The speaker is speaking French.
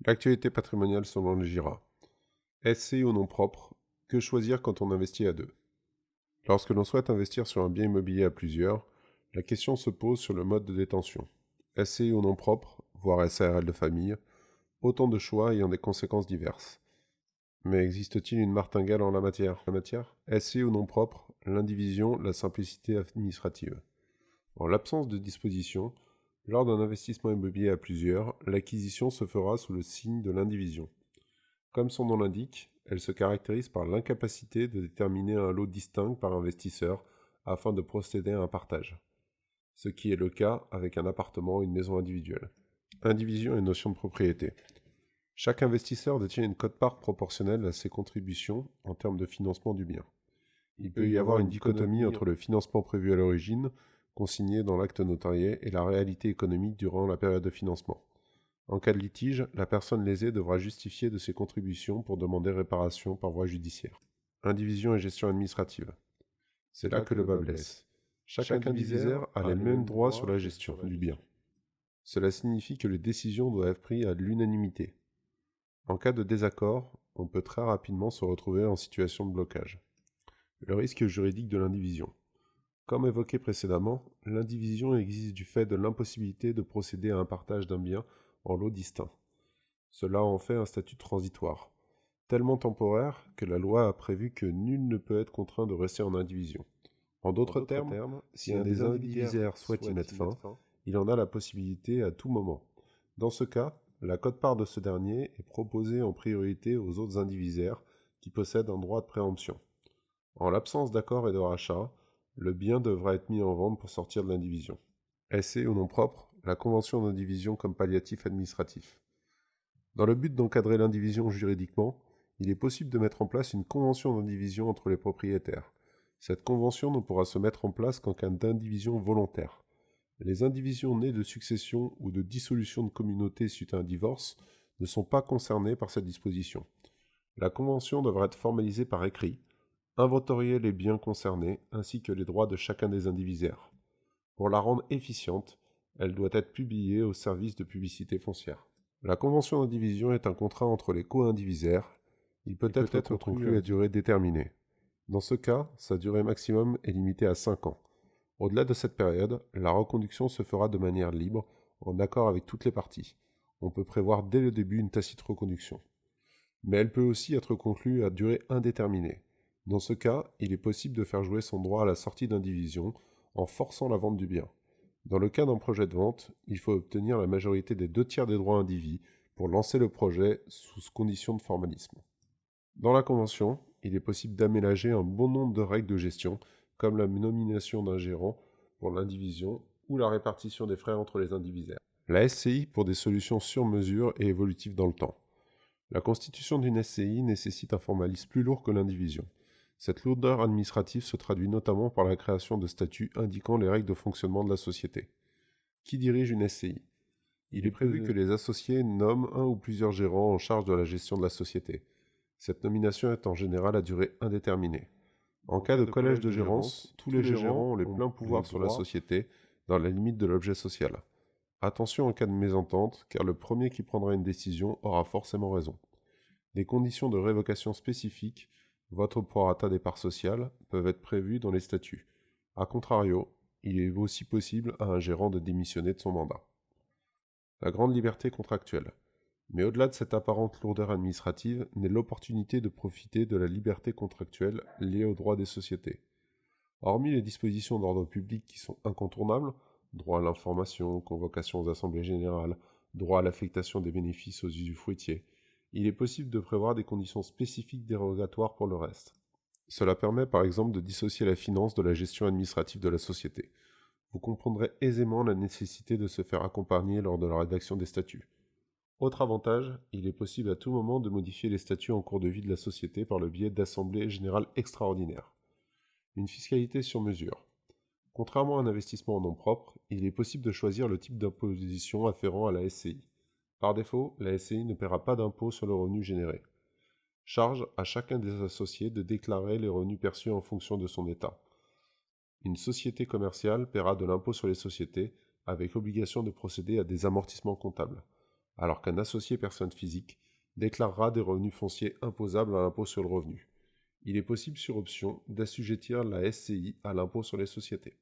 L'actualité patrimoniale selon le GIRA. SCI ou nom propre, que choisir quand on investit à deux? Lorsque l'on souhaite investir sur un bien immobilier à plusieurs, la question se pose sur le mode de détention. SCI ou nom propre, voire SARL de famille, autant de choix ayant des conséquences diverses. Mais existe-t-il une martingale en la matière? SCI ou nom propre, l'indivision, la simplicité administrative. En l'absence de disposition, lors d'un investissement immobilier à plusieurs, l'acquisition se fera sous le signe de l'indivision. Comme son nom l'indique, elle se caractérise par l'incapacité de déterminer un lot distinct par investisseur afin de procéder à un partage, ce qui est le cas avec un appartement ou une maison individuelle. Indivision et notion de propriété. Chaque investisseur détient une quote-part proportionnelle à ses contributions en termes de financement du bien. Il peut y avoir une dichotomie entre le financement prévu à l'origine, consigné dans l'acte notarié, et la réalité économique durant la période de financement. En cas de litige, la personne lésée devra justifier de ses contributions pour demander réparation par voie judiciaire. Indivision et gestion administrative. C'est là que le bas blesse. Chaque indivisaire a les mêmes droits sur la gestion du bien. Cela signifie que les décisions doivent être prises à l'unanimité. En cas de désaccord, on peut très rapidement se retrouver en situation de blocage. Le risque juridique de l'indivision. Comme évoqué précédemment, l'indivision existe du fait de l'impossibilité de procéder à un partage d'un bien en lots distincts. Cela en fait un statut transitoire, tellement temporaire que la loi a prévu que nul ne peut être contraint de rester en indivision. En d'autres termes, si un des indivisaires souhaite y mettre fin, il en a la possibilité à tout moment. Dans ce cas, la quote-part de ce dernier est proposée en priorité aux autres indivisaires qui possèdent un droit de préemption. En l'absence d'accord et de rachat, le bien devra être mis en vente pour sortir de l'indivision. SC au nom propre, la convention d'indivision comme palliatif administratif. Dans le but d'encadrer l'indivision juridiquement, il est possible de mettre en place une convention d'indivision entre les propriétaires. Cette convention ne pourra se mettre en place qu'en cas d'indivision volontaire. Les indivisions nées de succession ou de dissolution de communauté suite à un divorce ne sont pas concernées par cette disposition. La convention devra être formalisée par écrit, inventorier les biens concernés ainsi que les droits de chacun des indivisaires. Pour la rendre efficiente, elle doit être publiée au service de publicité foncière. La convention d'indivision est un contrat entre les co-indivisaires. Il peut être conclu à durée déterminée. Dans ce cas, sa durée maximum est limitée à 5 ans. Au-delà de cette période, la reconduction se fera de manière libre, en accord avec toutes les parties. On peut prévoir dès le début une tacite reconduction. Mais elle peut aussi être conclue à durée indéterminée. Dans ce cas, il est possible de faire jouer son droit à la sortie d'indivision en forçant la vente du bien. Dans le cas d'un projet de vente, il faut obtenir la majorité des 2/3 des droits indivis pour lancer le projet sous condition de formalisme. Dans la convention, il est possible d'aménager un bon nombre de règles de gestion, comme la nomination d'un gérant pour l'indivision ou la répartition des frais entre les indivisaires. La SCI pour des solutions sur mesure et évolutives dans le temps. La constitution d'une SCI nécessite un formalisme plus lourd que l'indivision. Cette lourdeur administrative se traduit notamment par la création de statuts indiquant les règles de fonctionnement de la société. Qui dirige une SCI? Il est prévu que les associés nomment un ou plusieurs gérants en charge de la gestion de la société. Cette nomination est en général à durée indéterminée. En cas de collège de gérance, tous les gérants ont les pleins pouvoirs sur la société dans la limite de l'objet social. Attention en cas de mésentente, car le premier qui prendra une décision aura forcément raison. Des conditions de révocation spécifiques, vote au prorata des parts sociales, peuvent être prévues dans les statuts. A contrario, il est aussi possible à un gérant de démissionner de son mandat. La grande liberté contractuelle. Mais au-delà de cette apparente lourdeur administrative, naît l'opportunité de profiter de la liberté contractuelle liée aux droits des sociétés. Hormis les dispositions d'ordre public qui sont incontournables, droit à l'information, convocation aux assemblées générales, droit à l'affectation des bénéfices aux usufruitiers, il est possible de prévoir des conditions spécifiques dérogatoires pour le reste. Cela permet par exemple de dissocier la finance de la gestion administrative de la société. Vous comprendrez aisément la nécessité de se faire accompagner lors de la rédaction des statuts. Autre avantage, il est possible à tout moment de modifier les statuts en cours de vie de la société par le biais d'assemblées générales extraordinaires. Une fiscalité sur mesure. Contrairement à un investissement en nom propre, il est possible de choisir le type d'imposition afférent à la SCI. Par défaut, la SCI ne paiera pas d'impôt sur le revenu généré. Charge à chacun des associés de déclarer les revenus perçus en fonction de son état. Une société commerciale paiera de l'impôt sur les sociétés avec obligation de procéder à des amortissements comptables. alors qu'un associé personne physique déclarera des revenus fonciers imposables à l'impôt sur le revenu. Il est possible sur option d'assujettir la SCI à l'impôt sur les sociétés.